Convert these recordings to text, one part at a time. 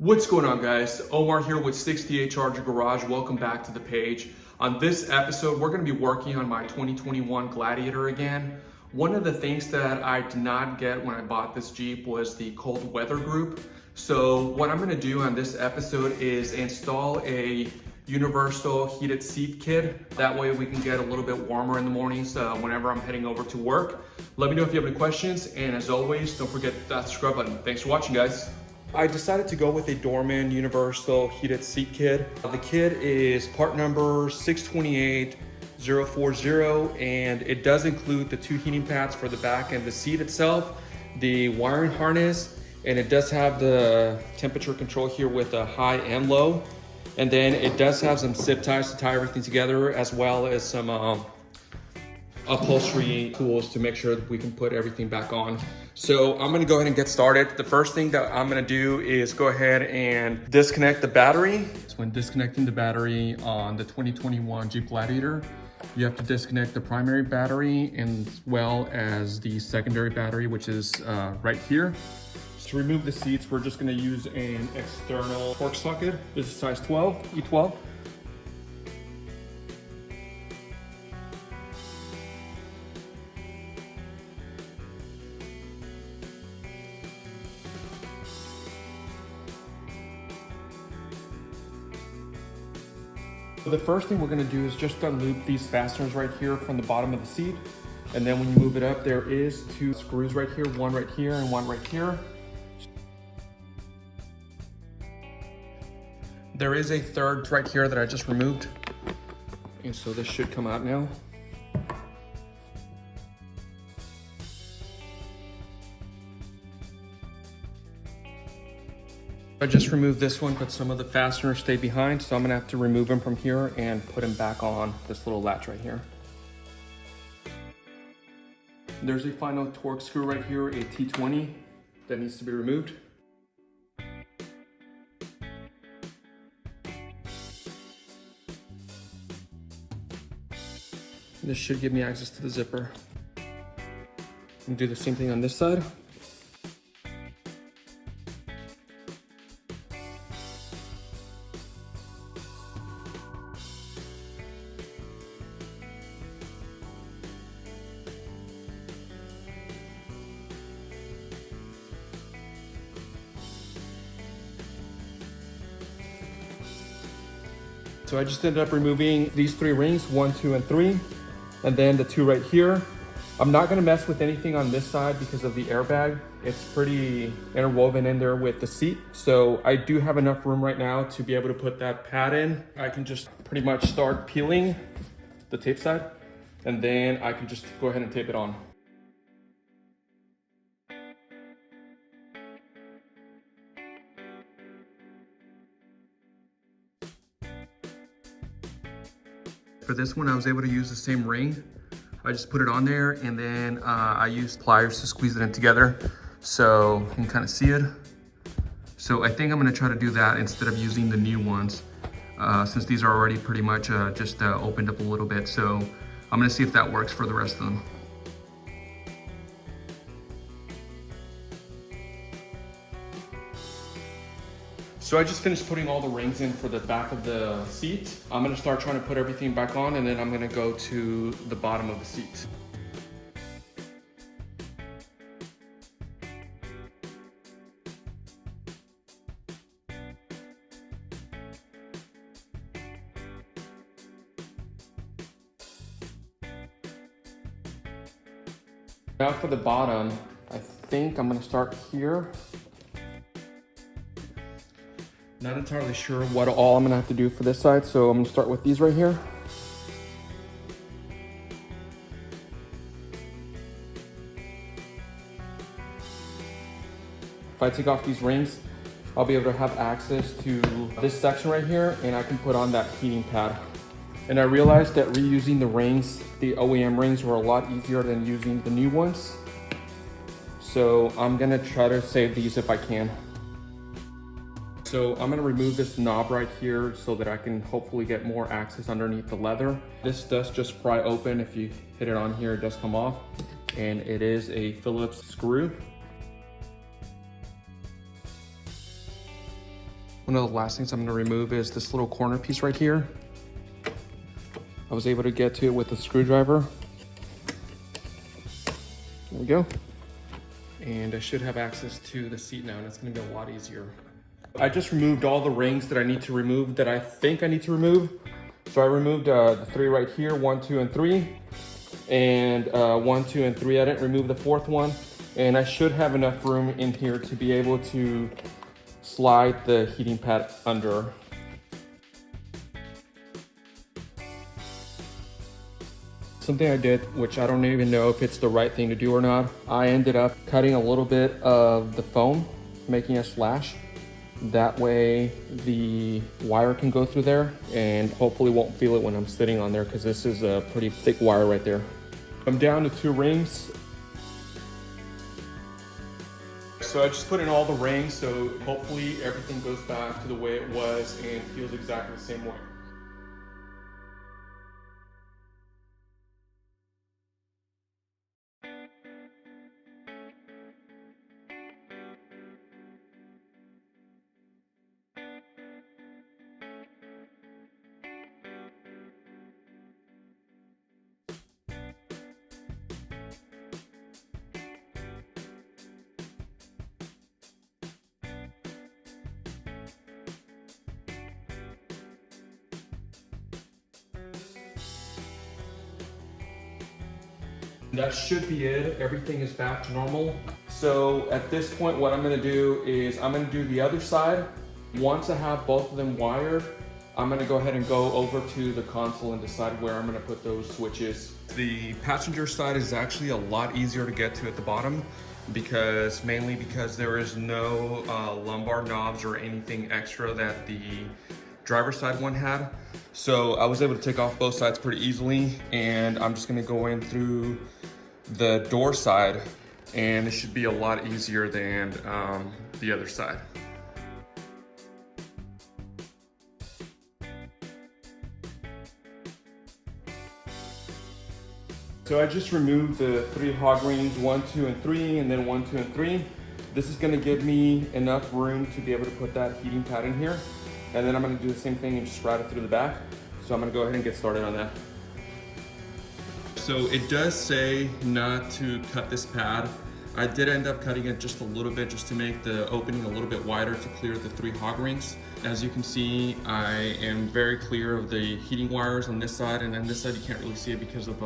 What's going on, guys? Omar here with 68 Charger Garage. Welcome back to the page. On this episode, we're going to be working on my 2021 Gladiator again. One of the things that I did not get when I bought this Jeep was the cold weather group. So what I'm going to do on this episode is install a universal heated seat kit. That way we can get a little bit warmer in the mornings whenever I'm heading over to work. Let me know if you have any questions, and as always, don't forget that subscribe button. Thanks for watching, guys. I decided to go with a Dorman universal heated seat kit. The kit is part number 628040, and it does include the 2 heating pads for the back and the seat itself, the wiring harness, and it does have the temperature control here with a high and low. And then it does have some zip ties to tie everything together, as well as some upholstery tools to make sure that we can put everything back on. So I'm gonna go ahead and get started. The first thing that I'm gonna do is go ahead and disconnect the battery. So when disconnecting the battery on the 2021 Jeep Gladiator, you have to disconnect the primary battery as well as the secondary battery, which is right here. To remove the seats, we're just gonna use an external torque socket. This is size 12, E12. So the first thing we're gonna do is just unloop these fasteners right here from the bottom of the seat. And then when you move it up, there is 2 screws right here, one right here and one right here. There is a third right here that I just removed. And so this should come out now. I just removed this one, but some of the fasteners stay behind, so I'm gonna have to remove them from here and put them back on this little latch right here. There's a final torque screw right here, a T20, that needs to be removed. This should give me access to the zipper. And do the same thing on this side. So I just ended up removing these 3 rings, 1, 2, and 3. And then the 2 right here. I'm not gonna mess with anything on this side because of the airbag. It's pretty interwoven in there with the seat. So I do have enough room right now to be able to put that pad in. I can just pretty much start peeling the tape side, and then I can just go ahead and tape it on. For this one, I was able to use the same ring. I just put it on there, and then I used pliers to squeeze it in together so you can kind of see it. So I think I'm gonna try to do that instead of using the new ones, since these are already pretty much just opened up a little bit. So I'm gonna see if that works for the rest of them. So I just finished putting all the rings in for the back of the seat. I'm gonna start trying to put everything back on, and then I'm gonna go to the bottom of the seat. Now for the bottom, I think I'm gonna start here. Not entirely sure what all I'm gonna have to do for this side, so I'm gonna start with these right here. If I take off these rings, I'll be able to have access to this section right here, and I can put on that heating pad. And I realized that reusing the rings, the OEM rings, were a lot easier than using the new ones. So I'm gonna try to save these if I can. So I'm gonna remove this knob right here so that I can hopefully get more access underneath the leather. This does just pry open. If you hit it on here, it does come off. And it is a Phillips screw. One of the last things I'm gonna remove is this little corner piece right here. I was able to get to it with a screwdriver. There we go. And I should have access to the seat now, and it's gonna be a lot easier. I just removed all the rings that I need to remove, that I think I need to remove. So I removed the 3 right here, 1, 2, and 3. And 1, 2, and 3, I didn't remove the 4th one. And I should have enough room in here to be able to slide the heating pad under. Something I did, which I don't even know if it's the right thing to do or not, I ended up cutting a little bit of the foam, making a slash. That way the wire can go through there and hopefully won't feel it when I'm sitting on there, because this is a pretty thick wire right there. I'm down to 2 rings. So I just put in all the rings, so hopefully everything goes back to the way it was and feels exactly the same way. That should be it. Everything is back to normal. So at this point, what I'm gonna do is I'm gonna do the other side. Once I have both of them wired, I'm gonna go ahead and go over to the console and decide where I'm gonna put those switches. The passenger side is actually a lot easier to get to at the bottom, mainly because there is no lumbar knobs or anything extra that the driver's side one had. So I was able to take off both sides pretty easily, and I'm just gonna go in through the door side, and it should be a lot easier than the other side. So I just removed the 3 hog rings, 1, 2, and 3, and then 1, 2, and 3. This is gonna give me enough room to be able to put that heating pad in here. And then I'm gonna do the same thing and just route it through the back. So I'm gonna go ahead and get started on that. So it does say not to cut this pad. I did end up cutting it just a little bit, just to make the opening a little bit wider to clear the 3 hog rings. As you can see, I am very clear of the heating wires on this side, and then this side you can't really see it because of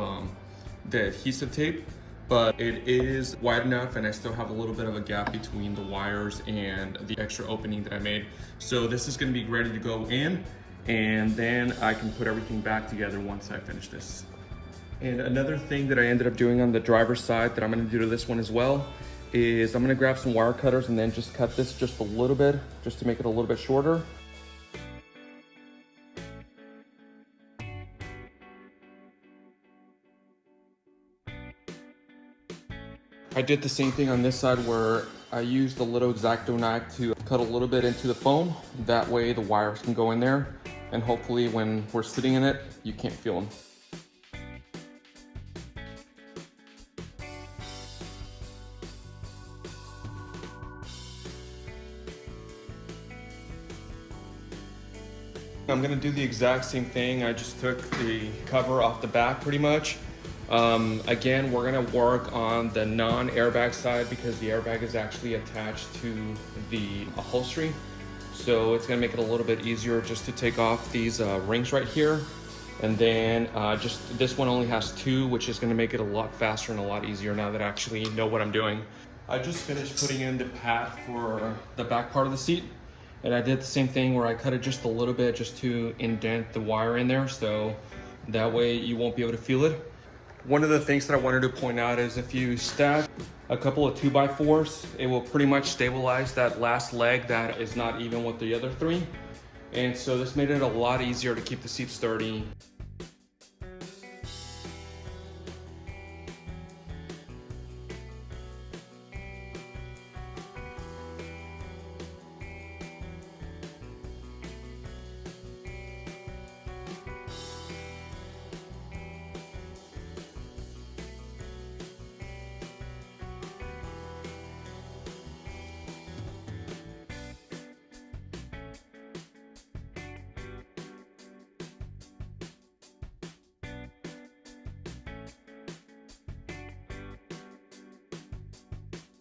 the adhesive tape. But it is wide enough, and I still have a little bit of a gap between the wires and the extra opening that I made. So this is gonna be ready to go in, and then I can put everything back together once I finish this. And another thing that I ended up doing on the driver's side that I'm gonna do to this one as well is I'm gonna grab some wire cutters and then just cut this just a little bit, just to make it a little bit shorter. I did the same thing on this side, where I used a little X-Acto knife to cut a little bit into the foam. That way the wires can go in there, and hopefully when we're sitting in it, you can't feel them. I'm gonna do the exact same thing. I just took the cover off the back pretty much. Again, we're gonna work on the non-airbag side because the airbag is actually attached to the upholstery. So it's gonna make it a little bit easier just to take off these rings right here. And then just this one only has 2, which is gonna make it a lot faster and a lot easier now that I actually know what I'm doing. I just finished putting in the pad for the back part of the seat. And I did the same thing where I cut it just a little bit just to indent the wire in there, so that way you won't be able to feel it. One of the things that I wanted to point out is if you stack a couple of 2x4s, it will pretty much stabilize that last leg that is not even with the other 3. And so this made it a lot easier to keep the seat sturdy.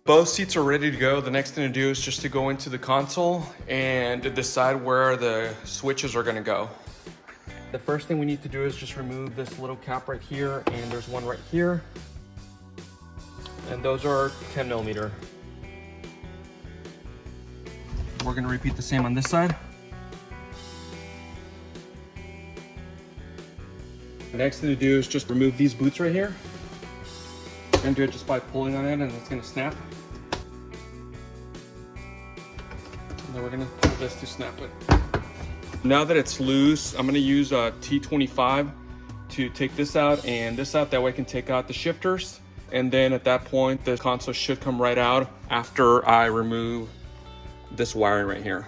Both seats are ready to go. The next thing to do is just to go into the console and decide where the switches are gonna go. The first thing we need to do is just remove this little cap right here, and there's one right here. And those are 10 millimeter. We're gonna repeat the same on this side. The next thing to do is just remove these boots right here. And do it just by pulling on it, and it's gonna snap. And then we're gonna pull this to snap it. Now that it's loose, I'm gonna use a T25 to take this out and this out. That way I can take out the shifters. And then at that point, the console should come right out after I remove this wiring right here.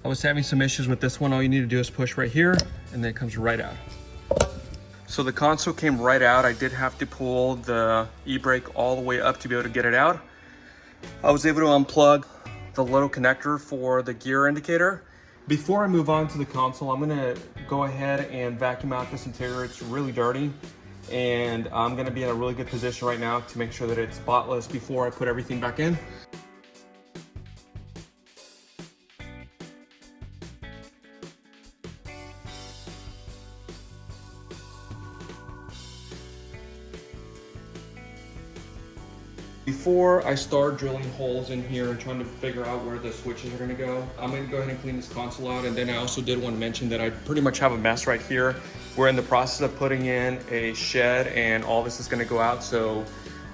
I was having some issues with this one. All you need to do is push right here and then it comes right out. So the console came right out. I did have to pull the e-brake all the way up to be able to get it out. I was able to unplug the little connector for the gear indicator. Before I move on to the console, I'm gonna go ahead and vacuum out this interior. It's really dirty, and I'm gonna be in a really good position right now to make sure that it's spotless before I put everything back in. Before I start drilling holes in here and trying to figure out where the switches are gonna go, I'm gonna go ahead and clean this console out. And then I also did want to mention that I pretty much have a mess right here. We're in the process of putting in a shed and all this is gonna go out. So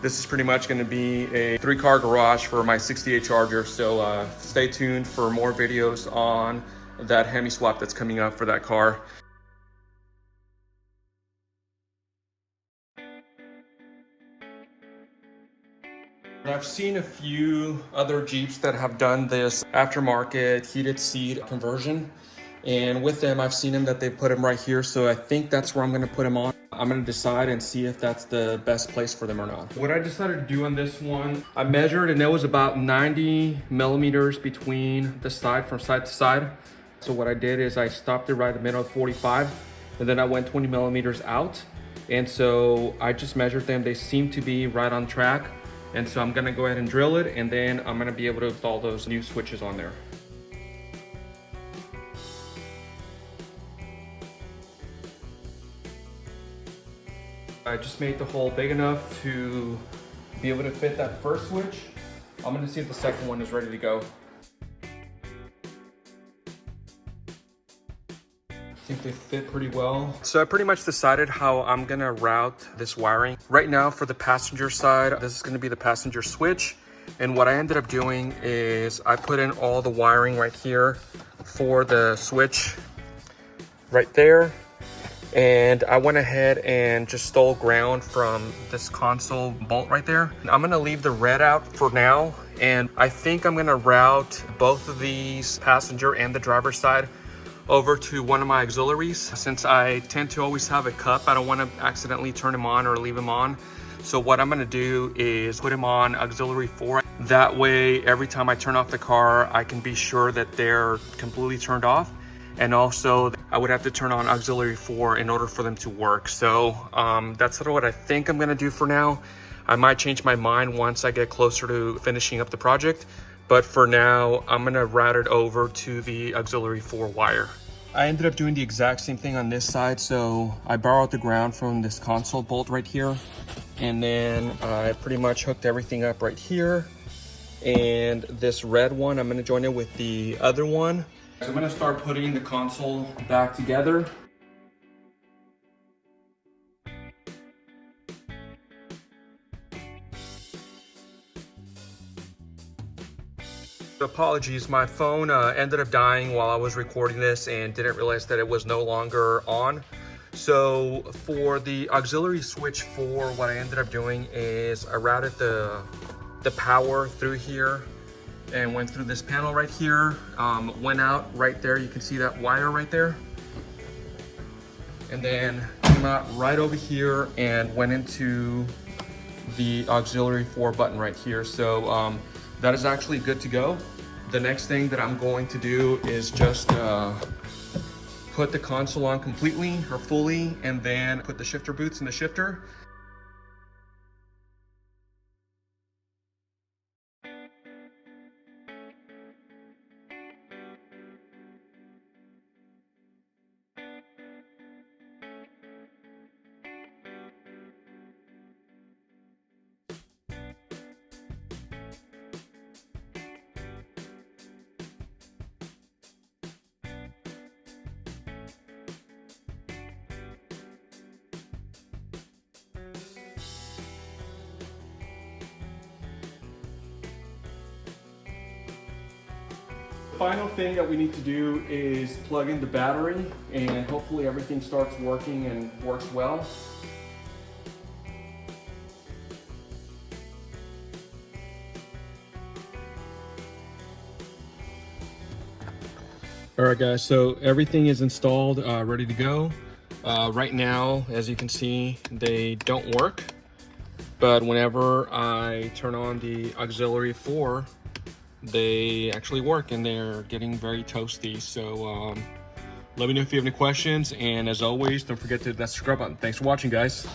this is pretty much gonna be a 3-car garage for my 68 Charger. So stay tuned for more videos on that Hemi swap that's coming up for that car. I've seen a few other Jeeps that have done this aftermarket heated seat conversion. And with them, I've seen them that they put them right here. So I think that's where I'm gonna put them on. I'm gonna decide and see if that's the best place for them or not. What I decided to do on this one, I measured and it was about 90 millimeters between the side, from side to side. So what I did is I stopped it right in the middle of 45, and then I went 20 millimeters out. And so I just measured them. They seem to be right on track. And so I'm gonna go ahead and drill it, and then I'm gonna be able to install those new switches on there. I just made the hole big enough to be able to fit that first switch. I'm gonna see if the second one is ready to go. I think they fit pretty well. So I pretty much decided how I'm gonna route this wiring. Right now for the passenger side, this is gonna be the passenger switch. And what I ended up doing is I put in all the wiring right here for the switch right there. And I went ahead and just stole ground from this console bolt right there. I'm gonna leave the red out for now. And I think I'm gonna route both of these, passenger and the driver's side, over to one of my auxiliaries. Since I tend to always have a cup, I don't want to accidentally turn them on or leave them on. So what I'm going to do is put them on auxiliary 4. That way, every time I turn off the car, I can be sure that they're completely turned off. And also, I would have to turn on auxiliary 4 in order for them to work. So that's sort of what I think I'm going to do for now. I might change my mind once I get closer to finishing up the project. But for now, I'm gonna route it over to the auxiliary 4 wire. I ended up doing the exact same thing on this side. So I borrowed the ground from this console bolt right here. And then I pretty much hooked everything up right here. And this red one, I'm gonna join it with the other one. So I'm gonna start putting the console back together. Apologies, my phone ended up dying while I was recording this and didn't realize that it was no longer on. So for the auxiliary switch 4, what I ended up doing is I routed the power through here and went through this panel right here, went out right there. You can see that wire right there. And then came out right over here and went into the auxiliary 4 button right here. So that is actually good to go. The next thing that I'm going to do is just put the console on completely or fully, and then put the shifter boots in the shifter. Final thing that we need to do is plug in the battery, and hopefully everything starts working and works well. All right guys, so everything is installed, ready to go. Right now, as you can see, they don't work, but whenever I turn on the auxiliary 4, they actually work, and they're getting very toasty. So let me know if you have any questions, and as always, don't forget to hit that subscribe button. Thanks for watching, guys.